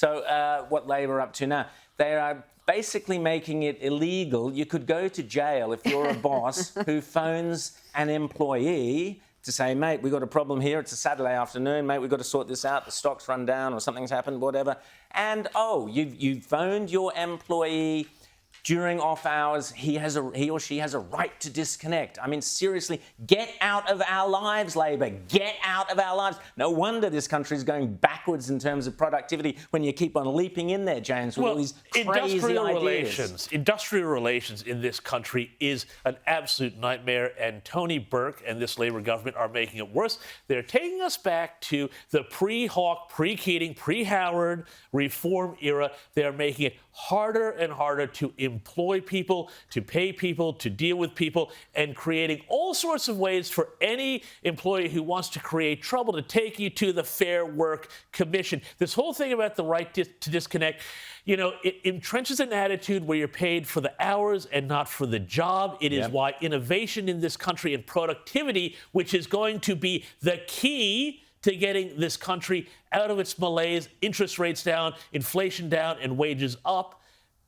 So what Labor are up to now, they are basically making it illegal. You could go to jail if you're a boss who phones an employee to say, mate, we've got a problem here. It's a Saturday afternoon, mate, we've got to sort this out. The stock's run down or something's happened, whatever. And, you've phoned your employee during off hours, he or she has a right to disconnect. I mean, seriously, get out of our lives, Labor. Get out of our lives. No wonder this country is going backwards in terms of productivity when you keep on leaping in there, James, with all these crazy ideas. Industrial relations in this country is an absolute nightmare, and Tony Burke and this Labor government are making it worse. They're taking us back to the pre-Hawke, pre-Keating, pre-Howard reform era. They're making it harder and harder to employ people, to pay people, to deal with people, and creating all sorts of ways for any employee who wants to create trouble to take you to the Fair Work Commission. This whole thing about the right to disconnect, it entrenches an attitude where you're paid for the hours and not for the job. It is why innovation in this country and productivity, which is going to be the key to getting this country out of its malaise, interest rates down, inflation down, and wages up,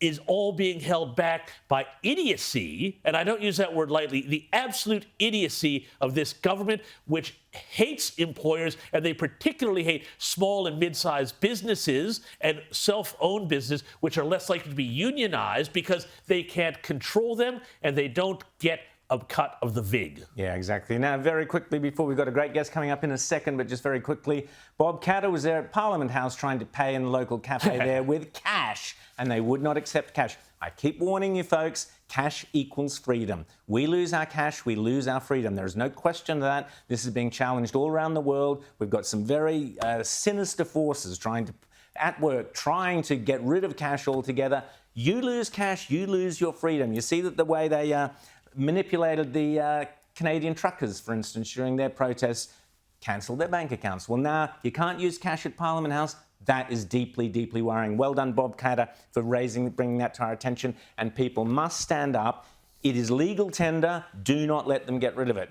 is all being held back by idiocy, and I don't use that word lightly, the absolute idiocy of this government, which hates employers, and they particularly hate small and mid-sized businesses and self-owned business, which are less likely to be unionized because they can't control them and they don't get a cut of the vig. Yeah, exactly. Now, very quickly, before we've got a great guest coming up in a second, but just very quickly, Bob Katter was there at Parliament House trying to pay in the local cafe there with cash, and they would not accept cash. I keep warning you, folks, cash equals freedom. We lose our cash, we lose our freedom. There is no question of that. This is being challenged all around the world. We've got some very sinister forces at work trying to get rid of cash altogether. You lose cash, you lose your freedom. You see that the way they manipulated the Canadian truckers, for instance, during their protests, cancelled their bank accounts. Well, now you can't use cash at Parliament House. That is deeply, deeply worrying. Well done, Bob Katter, for bringing that to our attention. And people must stand up. It is legal tender. Do not let them get rid of it. Now,